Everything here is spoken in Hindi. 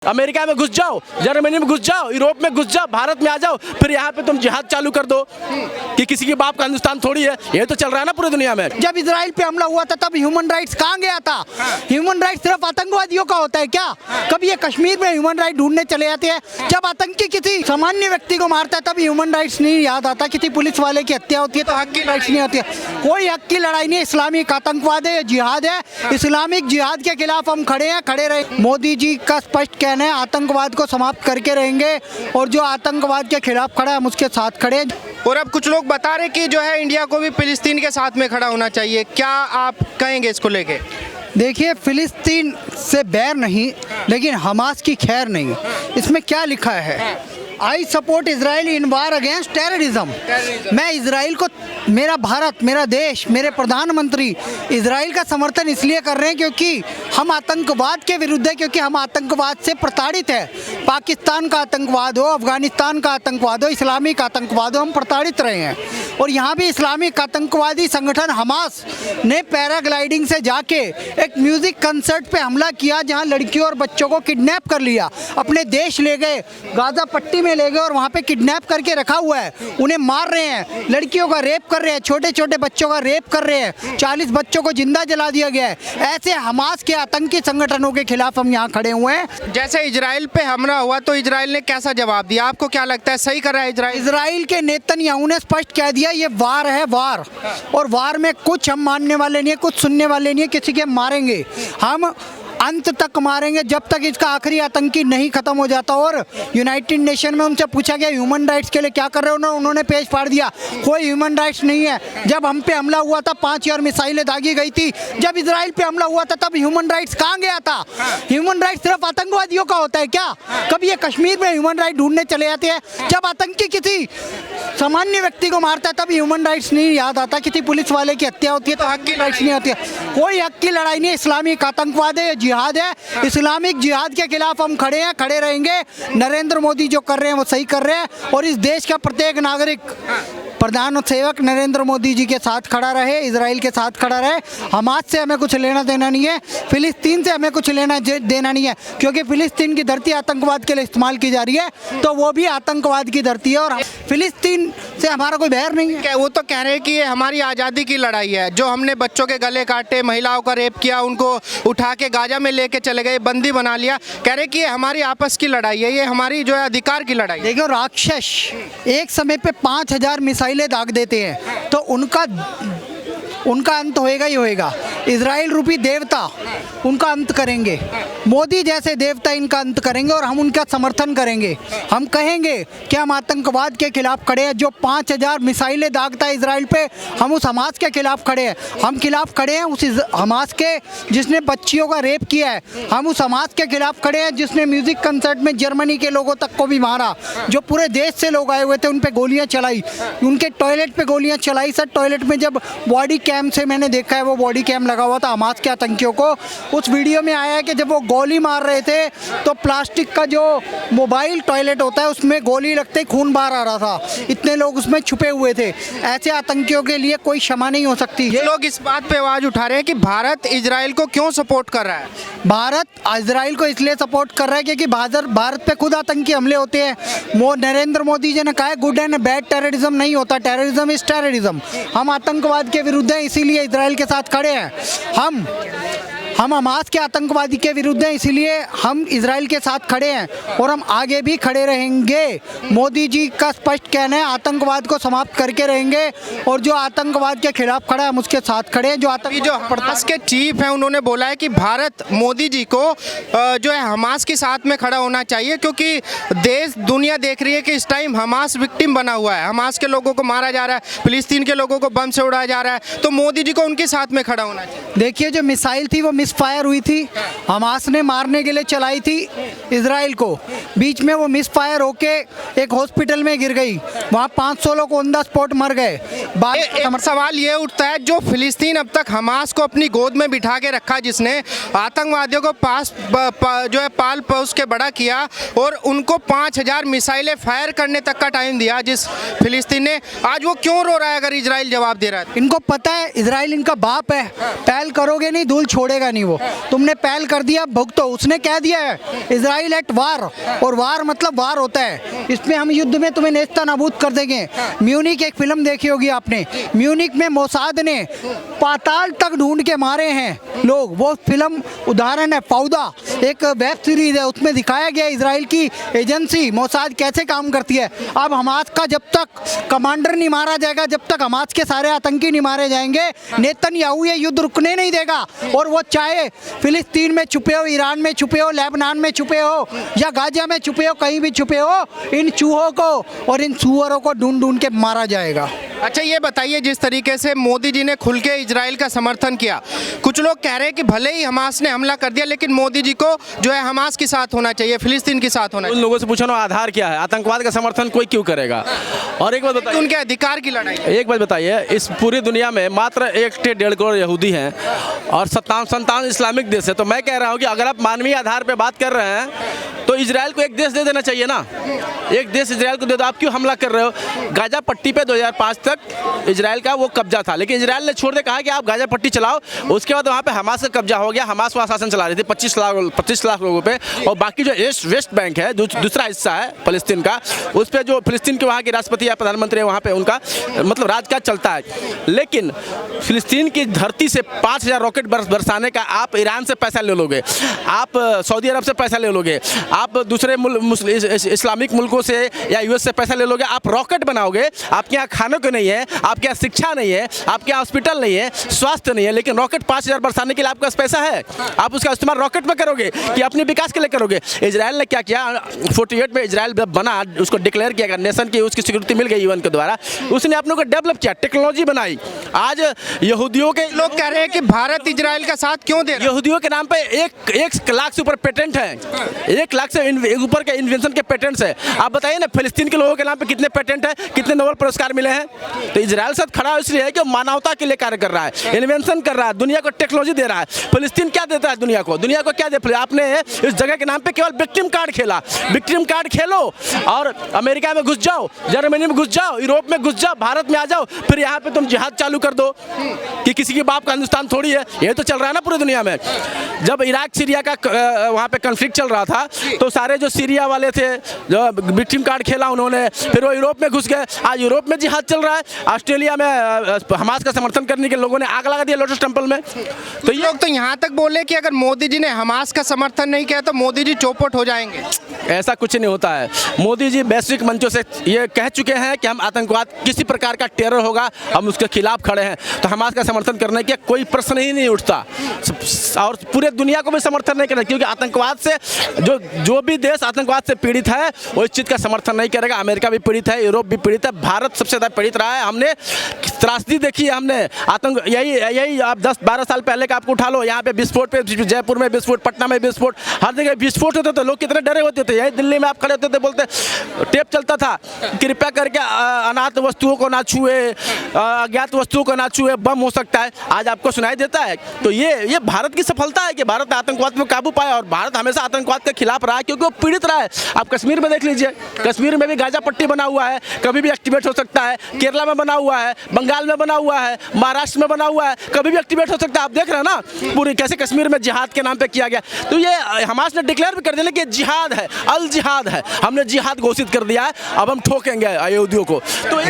अमेरिका में घुस जाओ, जर्मनी में घुस जाओ, यूरोप में घुस जाओ, भारत में आ जाओ, फिर यहाँ पे तुम जिहाद चालू कर दो कि किसी के बाप का हिंदुस्तान थोड़ी है। ये तो चल रहा है ना पूरी दुनिया में। जब इजराइल पे हमला हुआ था तब ह्यूमन राइट्स कहाँ गया था? ह्यूमन राइट्स सिर्फ आतंकवादियों का होता है क्या? कभी ये कश्मीर में ह्यूमन राइट ढूंढने चले जाते हैं? जब आतंकी किसी सामान्य व्यक्ति को मारता है तब ह्यूमन राइट्स नहीं याद आता। किसी पुलिस वाले की हत्या होती है तो हक की राइट्स नहीं होती है। कोई हक की लड़ाई नहीं है। इस्लामिक आतंकवाद है, जिहाद है। इस्लामिक जिहाद के खिलाफ हम खड़े हैं, खड़े रहे। मोदी जी का स्पष्ट कहना है आतंकवाद को समाप्त करके रहेंगे और जो आतंकवाद के खिलाफ खड़ा है हम उसके साथ खड़े हैं। और अब कुछ लोग बता रहे कि जो है इंडिया को भी फिलिस्तीन के साथ में खड़ा होना चाहिए, क्या आप कहेंगे इसको लेके? देखिए, फिलिस्तीन से बैर नहीं लेकिन हमास की खैर नहीं। इसमें क्या लिखा है? I support Israel in war against terrorism. मैं इजराइल को, मेरा भारत, मेरा देश, मेरे प्रधानमंत्री इजराइल का समर्थन इसलिए कर रहे हैं क्योंकि हम आतंकवाद के विरुद्ध है, क्योंकि हम आतंकवाद से प्रताड़ित है। पाकिस्तान का आतंकवाद हो, अफगानिस्तान का आतंकवाद हो, इस्लामिक आतंकवाद हो, हम प्रताड़ित रहे हैं। और यहाँ भी इस्लामिक आतंकवादी संगठन हमास ने पैराग्लाइडिंग से जाके एक म्यूजिक कंसर्ट पे हमला किया, जहाँ लड़कियों और बच्चों को किडनैप कर लिया, अपने देश ले गए, गाजा पट्टी में ले गए और वहाँ पे किडनैप करके रखा हुआ है। उन्हें मार रहे हैं, लड़कियों का रेप कर रहे हैं, छोटे छोटे बच्चों का रेप कर रहे हैं, 40 बच्चों को जिंदा जला दिया गया है। ऐसे हमास के आतंकी संगठनों के खिलाफ हम यहाँ खड़े हुए हैं। जैसे इजराइल पे हमला हुआ तो इजराइल ने कैसा जवाब दिया? आपको क्या लगता है, सही कर रहा है इजराइल? इजराइल के नेतन्याहू ने स्पष्ट कह दिया ये वार है, वार। और वार में कुछ हम मानने वाले नहीं है, कुछ सुनने वाले नहीं है, किसी के मारेंगे, हम अंत तक मारेंगे जब तक इसका आखिरी आतंकी नहीं खत्म हो जाता। और यूनाइटेड नेशन में उनसे पूछा गया ह्यूमन राइट्स के लिए क्या कर रहे हो, उन्होंने पेश फाड़ दिया, कोई ह्यूमन राइट्स नहीं है। जब हम पे हमला हुआ था 5000 मिसाइलें दागी गई थी। जब इजराइल पे हमला हुआ था तब ह्यूमन राइट्स कहाँ गया था? ह्यूमन राइट्स सिर्फ आतंकवादियों का होता है क्या? कभी ये कश्मीर में ह्यूमन राइट ढूंढने चले जाते हैं? जब आतंकी किसी सामान्य व्यक्ति को मारता है तब ह्यूमन राइट्स नहीं याद आता। किसी पुलिस वाले की हत्या होती है तो हक की राइट्स नहीं होती है। कोई हक की लड़ाई नहीं है। इस्लामिक आतंकवाद है, जिहाद है। इस्लामिक जिहाद के खिलाफ हम खड़े हैं, खड़े रहेंगे। नरेंद्र मोदी जो कर रहे हैं वो सही कर रहे हैं और इस देश का प्रत्येक नागरिक प्रधान सेवक नरेंद्र मोदी जी के साथ खड़ा रहे, इजराइल के साथ खड़ा रहे। हमास से हमें कुछ लेना देना नहीं है, फिलिस्तीन से हमें कुछ लेना देना नहीं है, क्योंकि फिलिस्तीन की धरती आतंकवाद के लिए इस्तेमाल की जा रही है तो वो भी आतंकवाद की धरती है और फिलिस्तीन से हमारा कोई बैर नहीं है। वो तो कह रहे हैं कि ये हमारी आज़ादी की लड़ाई है, जो हमने बच्चों के गले काटे, महिलाओं का रेप किया, उनको उठा के गाजा में लेके चले गए, बंदी बना लिया। कह रहे कि ये हमारी आपस की लड़ाई है, ये हमारी जो है अधिकार की लड़ाई। देखो, राक्षस एक समय पे 5000 मिसाइलें दाग देते हैं तो उनका अंत होएगा ही होएगा। इजराइल रूपी देवता उनका अंत करेंगे, मोदी जैसे देवता इनका अंत करेंगे और हम उनका समर्थन करेंगे। हम कहेंगे कि हम आतंकवाद के खिलाफ खड़े हैं। जो 5000 मिसाइलें दागता है इजराइल पे, हम उस हमास के खिलाफ खड़े हैं। हम खिलाफ खड़े हैं उस हमास के जिसने बच्चियों का रेप किया है। हम उस हमास के खिलाफ खड़े हैं जिसने म्यूजिक कंसर्ट में जर्मनी के लोगों तक को भी मारा, जो पूरे देश से लोग आए हुए थे उन पे गोलियां चलाई, उनके टॉयलेट पे गोलियां चलाई। सर, टॉयलेट में जब बॉडी कैम से मैंने देखा है, वो बॉडी कैम लगा हुआ था हमास के आतंकियों को, उस वीडियो में आया है कि जब वो गोली मार रहे थे तो प्लास्टिक का जो मोबाइल टॉयलेट होता है उसमें गोली लगते ही खून बाहर आ रहा था। इतने लोग उसमें छुपे हुए थे। ऐसे आतंकियों के लिए कोई क्षमा नहीं हो सकती। ये लोग इस बात पे आवाज उठा रहे हैं कि भारत इजराइल को क्यों सपोर्ट कर रहा है? भारत इजराइल को इसलिए सपोर्ट कर रहा है क्योंकि भारत पे खुद आतंकी हमले होते हैं। नरेंद्र मोदी जी ने कहा है गुड एंड बैड टेररिज्म नहीं होता, टेररिज्म इज टेररिज्म। हम आतंकवाद के विरुद्ध हैं, इसीलिए इजराइल के साथ खड़े हैं। हम हमास के आतंकवादी के विरुद्ध हैं, इसीलिए हम इजराइल के साथ खड़े हैं और हम आगे भी खड़े रहेंगे। मोदी जी का स्पष्ट कहना है आतंकवाद को समाप्त करके रहेंगे और जो आतंकवाद के खिलाफ खड़ा है हम उसके साथ खड़े हैं। जो हमास के चीफ हैं उन्होंने बोला है कि भारत मोदी जी को जो है हमास के साथ में खड़ा होना चाहिए, क्योंकि देश दुनिया देख रही है कि इस टाइम हमास विक्टिम बना हुआ है, हमास के लोगों को मारा जा रहा है, फिलिस्तीन के लोगों को बम से उड़ाया जा रहा है, तो मोदी जी को उनके साथ में खड़ा होना चाहिए। देखिए, जो मिसाइल थी वो मिसफायर हुई थी, हमास ने मारने के लिए चलाई थी इजराइल को, बीच में वो मिसफायर होके एक हॉस्पिटल में गिर गई, वहाँ 500 लोग ऑन द स्पॉट मर गए। सवाल ये उठता है, जो फिलिस्तीन अब तक हमास को अपनी गोद में बिठा के रखा, जिसने आतंकवादियों को जो है पाल पोस के बड़ा किया और उनको 5000 मिसाइलें फायर करने तक का टाइम दिया जिस फिलिस्तीन ने, आज वो क्यों रो रहा है अगर इजराइल जवाब दे रहा है? इनको पता है इजराइल इनका बाप है, पहल करोगे नहीं धूल छोड़ेगा रुकेगा नहीं वो। तुमने पहल कर दिया, भुगतो। उसने कह दिया है इजराइल एट वार, और वार मतलब वार होता है, इसमें हम युद्ध में तुम्हें नेस्ता नाबूद कर देंगे। म्यूनिक एक फिल्म देखी होगी आपने, म्यूनिक में मोसाद ने पाताल तक ढूंढ के मारे हैं लोग, वो फिल्म उदाहरण है। फौदा एक वेब सीरीज है, उसमें दिखाया गया इजराइल की एजेंसी मोसाद कैसे काम करती है। अब हमास का जब तक कमांडर नहीं मारा जाएगा, जब तक हमास के सारे आतंकी नहीं मारे जाएंगे, नेतन्याहू ये युद्ध रुकने नहीं देगा। और वो चाहे फिलिस्तीन में छुपे हो, ईरान में छुपे हो, लेबनान में छुपे हो, या गाजा में छुपे हो, कहीं भी छुपे हो, इन चूहों को और इन सुअरों को ढूंढ ढूंढ के मारा जाएगा। अच्छा, ये बताइए, जिस तरीके से मोदी जी ने खुल के इजराइल का समर्थन किया, कुछ लोग कह रहे हैं कि भले ही हमास ने हमला कर दिया, लेकिन मोदी जी को जो है हमास के साथ होना चाहिए, फिलिस्तीन के साथ होना उन चाहिए। लोगों से पूछो ना, आधार क्या है? आतंकवाद का समर्थन कोई क्यों करेगा? और एक बात बताइए, उनके अधिकार की लड़ाई। एक बात बताइए, इस पूरी दुनिया में मात्र 1.5 करोड़ यहूदी हैं और 57 इस्लामिक देश है। तो मैं कह रहा हूँ कि अगर आप मानवीय आधार पे बात कर रहे हैं तो इजराइल को एक देश दे देना चाहिए ना। एक देश इजराइल को दे दो। आप क्यों हमला कर रहे हो? गाजा पट्टी पे 2005 तक इजराइल का वो कब्जा था, लेकिन इजराइल ने छोड़ दे, कहा कि आप गाजा पट्टी चलाओ। उसके बाद वहाँ पे हमास का कब्जा हो गया। हमास वहाँ शासन चला रही थी 25 लाख लोगों पे, और बाकी जो वेस्ट बैंक है, दूसरा हिस्सा है फिलिस्तीन का, उस पर जो फिलिस्तीन के वहाँ के राष्ट्रपति या प्रधानमंत्री है, वहाँ पे उनका मतलब राजकाज चलता है। लेकिन फिलिस्तीन की धरती से 5000 रॉकेट बरसाने का आप ईरान से पैसा ले लोगे, आप सऊदी अरब से पैसा ले लोगे, आप दूसरे इस्लामिक मुल्कों से या यूएस से पैसा ले लोगे, आप रॉकेट बनाओगे। आपके यहाँ खानों को नहीं है, आपके यहाँ शिक्षा नहीं है, आपके यहाँ हॉस्पिटल नहीं है, स्वास्थ्य नहीं है, लेकिन रॉकेट 5000 बरसाने के लिए आपके पास पैसा है। आप उसका इस्तेमाल रॉकेट में करोगे कि अपने विकास के लिए करोगे? इजराइल ने क्या किया? 48 में इजराइल जब बना, उसको डिक्लेयर किया नेशन की, उसकी स्वीकृति मिल गई यूएन के द्वारा, उसने अपने को डेवलप किया, टेक्नोलॉजी बनाई। आज यहूदियों के लोग कह रहे हैं कि भारत इजराइल का साथ क्यों दे रहा है? यहूदियों के नाम पे 1 लाख से ऊपर पेटेंट है, 1 लाख से ऊपर के इन्वेंशन के पेटेंट्स है। आप बताइए ना, फिलिस्तीन के लोगों के नाम पे कितने पेटेंट है, कितने नोबेल पुरस्कार मिले हैं? तो इजराइल साथ खड़ा इसलिए है कि मानवता के लिए कार्य कर रहा है, इन्वेंशन कर रहा है, दुनिया को टेक्नोलॉजी दे रहा है। फिलिस्तीन क्या देता है दुनिया को? दुनिया को क्या दे? आपने इस जगह के नाम पे केवल विक्टिम कार्ड खेला। विक्टिम कार्ड खेलो और अमेरिका में घुस जाओ, जर्मनी में घुस जाओ, यूरोप में घुस जाओ, भारत में आ जाओ, फिर यहाँ पे तुम जिहाद चालू कर दो कि किसी के बाप का हिंदुस्तान थोड़ी है। ये तो चल रहा है ना पूरी दुनिया में। जब इराक सीरिया का वहाँ पे कॉन्फ्लिक्ट चल रहा था, तो सारे जो सीरिया वाले थे, जो विक्टिम कार्ड खेला उन्होंने, फिर वो यूरोप में घुस गए। आज यूरोप में जिहाद चल रहा है। ऑस्ट्रेलिया में हमास का समर्थन करने के लोगों ने आग लगा दिया लोटस टेम्पल में। तो ये लोग तो यहाँ तक बोले कि अगर मोदी जी ने हमास का समर्थन नहीं किया तो मोदी जी चौपट हो जाएंगे। ऐसा कुछ नहीं होता है। मोदी जी वैश्विक मंचों से ये कह चुके हैं कि हम आतंकवाद, किसी प्रकार का टेरर होगा, हम उसके खिलाफ खड़े हैं। तो हमास का समर्थन करने का कोई प्रश्न ही नहीं उठता, और पूरे दुनिया को भी समर्थन नहीं करना, क्योंकि आतंकवाद से जो भी देश आतंकवाद से पीड़ित है वो इस चीज़ का समर्थन नहीं करेगा। अमेरिका भी पीड़ित है, यूरोप भी पीड़ित है, भारत सबसे ज़्यादा पीड़ित रहा है। हमने त्रासदी देखी है, हमने आतंक, यही आप 10-12 साल पहले का आपको उठा लो, यहाँ पे विस्फोट पे, जयपुर में विस्फोट, पटना में विस्फोट, हर जगह विस्फोट होते थे। लोग कितने डरे होते थे। यही दिल्ली में आप खड़े होते थे, बोलते टेप चलता था, कृपया करके अनाथ वस्तुओं को ना छुए, अज्ञात वस्तुओं को ना छुए, बम हो सकता है। आज आपको सुनाई देता है। तो ये भारत की सफलता है कि भारत ने आतंकवाद पर काबू पाया, और भारत हमेशा आतंकवाद के खिलाफ रहा है, क्योंकि वो पीड़ित रहा है। आप कश्मीर में देख लीजिए, कश्मीर में भी गाजा पट्टी बना हुआ है, कभी भी एक्टिवेट हो सकता है। केरला में बना हुआ है, बंगाल में बना हुआ है, महाराष्ट्र में बना हुआ है, कभी भी एक्टिवेट हो सकता है। आप देख रहे हैं ना पूरी कैसे कश्मीर में जिहाद के नाम पे किया गया। तो ये हमास ने डिक्लेयर भी कर दिया कि जिहाद है, अल जिहाद है, हमने जिहाद घोषित कर दिया है, अब हम ठोकेंगे अयोध्या को। तो